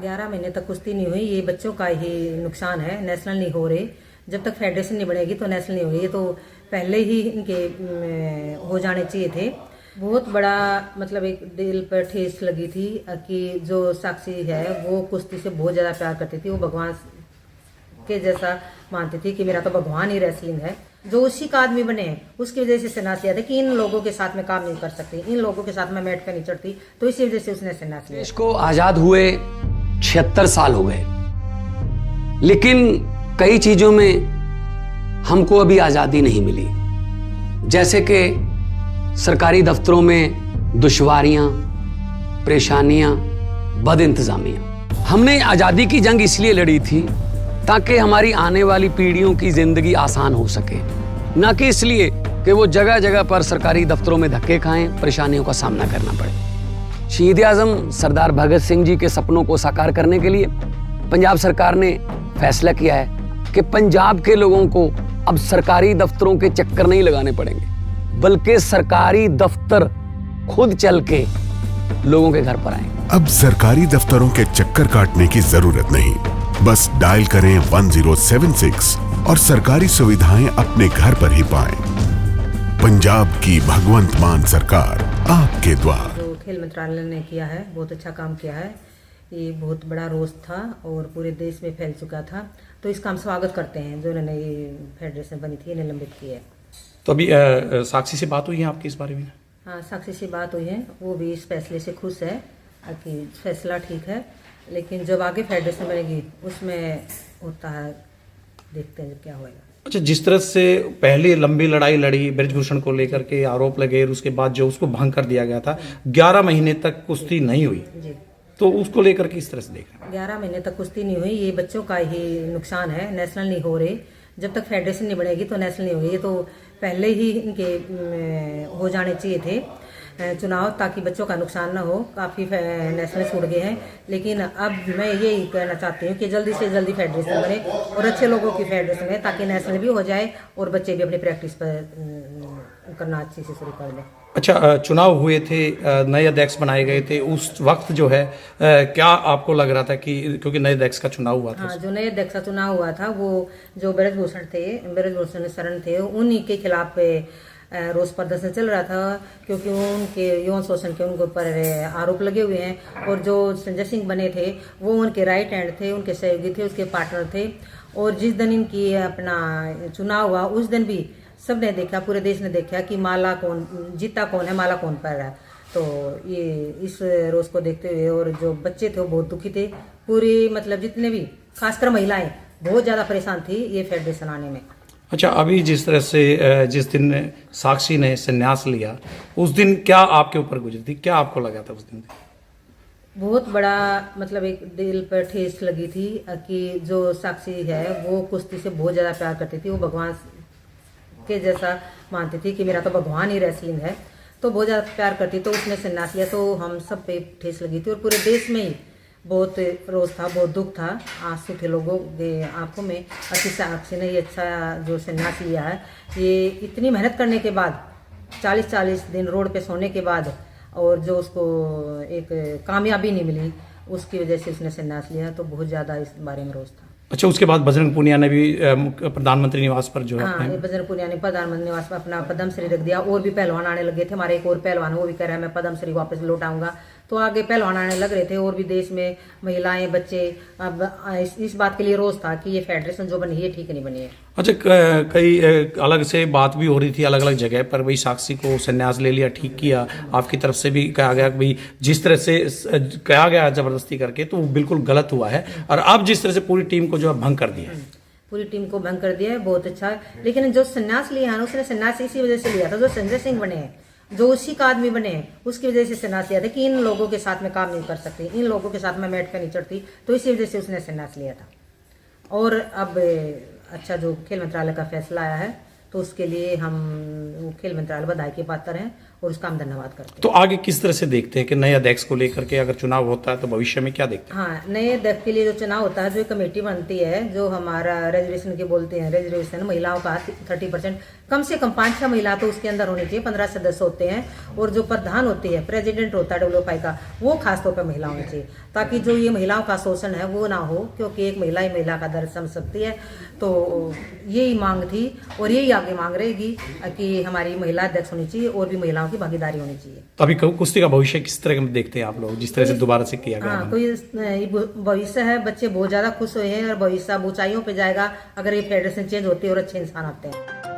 11 महीने तक कुश्ती नहीं हुई, ये बच्चों का ही नुकसान है। नेशनल नहीं हो रहे, जब तक फेडरेशन नहीं बनेगी तो नेशनल नहीं होगी। ये तो पहले ही इनके हो जाने चाहिए थे। बहुत बड़ा मतलब एक दिल पर ठेस लगी थी कि जो साक्षी है वो कुश्ती से बहुत ज़्यादा प्यार करती थी। वो भगवान के जैसा मानती थी कि मेरा तो भगवान ही रेसलिंग है। जो उसी का आदमी बने उसकी वजह से संन्यास लिया था कि इन लोगों के साथ में काम नहीं कर सकती, इन लोगों के साथ में मैट पे नहीं चढ़ती, तो इसी वजह से उसने संन्यास लिया। देश को आजाद हुए 76 साल हो गए, लेकिन कई चीजों में हमको अभी आजादी नहीं मिली। जैसे कि सरकारी दफ्तरों में दुश्वारियां, परेशानियां, बदइंतजामियां। हमने आजादी की जंग इसलिए लड़ी थी ताकि हमारी आने वाली पीढ़ियों की जिंदगी आसान हो सके, ना कि इसलिए कि वो जगह जगह पर सरकारी दफ्तरों में धक्के खाएं, परेशानियों का सामना करना पड़े। शहीद आजम सरदार भगत सिंह जी के सपनों को साकार करने के लिए पंजाब सरकार ने फैसला किया है कि पंजाब के लोगों को अब सरकारी दफ्तरों के चक्कर नहीं लगाने पड़ेंगे, बल्कि सरकारी दफ्तर खुद चल के लोगों के घर पर आएंगे। अब सरकारी दफ्तरों के चक्कर काटने की जरूरत नहीं, बस डायल करें 1076 और सरकारी सुविधाएं अपने घर पर ही पाएं। पंजाब की भगवंत मान सरकार आपके द्वार। जो खेल मंत्रालय ने किया है बहुत अच्छा काम किया है। ये बहुत बड़ा रोष था और पूरे देश में फैल चुका था, तो इसका हम स्वागत करते हैं जो इन्होंने ये फेडरेशन बनी थी, निलंबित की है। तो अभी साक्षी से बात हुई है आपकी इस बारे में? हाँ, साक्षी से बात हुई है, वो भी इस फैसले से खुश है कि फैसला ठीक है, लेकिन जब आगे फेडरेशन बनेगी उसमें होता है, देखते हैं क्या होगा। अच्छा, जिस तरह से पहले लंबी लड़ाई लड़ी ब्रजभूषण को लेकर के आरोप लगे और उसके बाद जो उसको भंग कर दिया गया था, 11 महीने तक कुश्ती नहीं हुई जी, तो उसको लेकर के इस तरह से देख रहे हैं? 11 महीने तक कुश्ती नहीं हुई, ये बच्चों का ही नुकसान है। नेशनल नहीं हो रहे, जब तक फेडरेशन नहीं बनेगी तो नेशनल नहीं होगी। ये तो पहले ही इनके हो जाने चाहिए थे चुनाव, ताकि बच्चों का नुकसान ना हो। काफ़ी नेशनल छूट गए हैं, लेकिन अब मैं यही कहना चाहती हूँ कि जल्दी से जल्दी फेडरेशन बने और अच्छे लोगों की फेडरेशन बने, ताकि नेशनल भी हो जाए और बच्चे भी अपनी प्रैक्टिस पर करना अच्छी से शुरू कर लें। अच्छा, चुनाव हुए थे, नए अध्यक्ष बनाए गए थे, उस वक्त जो है क्या आपको लग रहा था कि क्योंकि नए अध्यक्ष का चुनाव हुआ था? हाँ, जो नए अध्यक्ष का चुनाव हुआ था वो जो ब्रजभूषण शरण थे, उन्हीं के खिलाफ रोष प्रदर्शन चल रहा था, क्योंकि उनके यौन शोषण के उनके ऊपर आरोप लगे हुए हैं। और जो संजय सिंह बने थे वो उनके राइट हैंड थे, उनके सहयोगी थे, उसके पार्टनर थे। और जिस दिन इनकी अपना चुनाव हुआ उस दिन भी सब ने देखा, पूरे देश ने देखा कि माला कौन जीता, कौन है, माला कौन पड़ रहा है। तो ये इस रोज को देखते हुए और जो बच्चे थे वो बहुत दुखी थे, पूरी मतलब जितने भी खासकर महिलाएं बहुत ज़्यादा परेशान थी ये फेडरेशन आने में। अच्छा, अभी जिस तरह से जिस दिन साक्षी ने संन्यास लिया उस दिन क्या आपके ऊपर गुजरी थी, क्या आपको लगा था उस दिन? बहुत बड़ा मतलब एक दिल पर ठेस लगी थी कि जो साक्षी है वो कुश्ती से बहुत ज़्यादा प्यार करती थी। वो भगवान के जैसा मानती थी कि मेरा तो भगवान ही रेसलिंग है, तो बहुत ज़्यादा प्यार करती, तो उसने संन्यास लिया। तो हम सब पे ठेस लगी थी और पूरे देश में ही बहुत रोज था, बहुत दुख था, आंसू थे लोगों के आंखों में। अच्छी साक्षी ने ये अच्छा जो संन्यास लिया है, ये इतनी मेहनत करने के बाद 40-40 दिन रोड पे सोने के बाद और जो उसको एक कामयाबी नहीं मिली, उसकी वजह से उसने संन्यास लिया। तो बहुत ज़्यादा इस बारे में रोज था। अच्छा, उसके बाद बजरंग पूनिया ने भी प्रधानमंत्री निवास पर जो है हाँ, ये बजरंग पूनिया ने प्रधानमंत्री निवास पर अपना पद्मश्री रख दिया। और भी पहलवान आने लगे थे, हमारे एक और पहलवान वो भी कह रहा है मैं पद्मश्री वापस लौटाऊंगा। तो आगे पहलवान आने लग रहे थे और भी देश में महिलाएं, बच्चे। अब इस बात के लिए रोज था कि ये फेडरेशन जो बनी है ठीक नहीं बनी है। अच्छा, कई अलग से बात भी हो रही थी अलग अलग जगह पर, भाई साक्षी को संन्यास ले लिया, ठीक किया। आपकी तरफ से भी कहा गया कि भाई जिस तरह से कहा गया जबरदस्ती करके तो वो बिल्कुल गलत हुआ है, और अब जिस तरह से पूरी टीम को जो है भंग कर दिया है, पूरी टीम को भंग कर दिया है, बहुत अच्छा है। लेकिन जो संन्यास लिया है ना, उसने संन्यास इसी वजह से लिया था, जो संजय सिंह बने हैं, जो उसी का आदमी बने हैं, उसकी वजह से संन्यास लिया था कि इन लोगों के साथ में काम नहीं कर सकती, इन लोगों के साथ में मैट पे नहीं चढ़ती, तो इसी वजह से उसने संन्यास लिया था। और अब अच्छा जो खेल मंत्रालय का फैसला आया है, तो उसके लिए हम खेल मंत्रालय बधाई के पात्र हैं और उसका हम धन्यवाद करते हैं। तो आगे किस तरह से देखते हैं कि नए अध्यक्ष को लेकर के अगर चुनाव होता है तो भविष्य में क्या देखते हैं? हाँ, नए अध्यक्ष के लिए जो चुनाव होता है, जो कमेटी बनती है, जो हमारा रिजर्वेशन के बोलते हैं, रिजर्वेशन महिलाओं का 30%, कम से कम 5-6 महिला तो उसके अंदर होनी चाहिए, 15 सदस्य होते हैं, और जो प्रधान होती है, प्रेसिडेंट होता है WFI का, वो खासतौर पर महिला होनी चाहिए, ताकि जो ये महिलाओं का शोषण है वो ना हो, क्योंकि एक महिला ही महिला का दर्द समझ सकती है। तो यही मांग थी और यही आगे मांग रहेगी कि हमारी महिला अध्यक्ष होनी चाहिए और भी महिलाओं की भागीदारी होनी चाहिए। तो अभी कुश्ती का भविष्य किस तरह का देखते हैं आप लोग, जिस तरह से दोबारा से किया गया? हाँ, कोई भविष्य है, बच्चे बहुत ज्यादा खुश हुए हैं और भविष्य ऊंचाइयों पे जाएगा अगर ये फेडरेशन चेंज होती है और अच्छे इंसान आते हैं।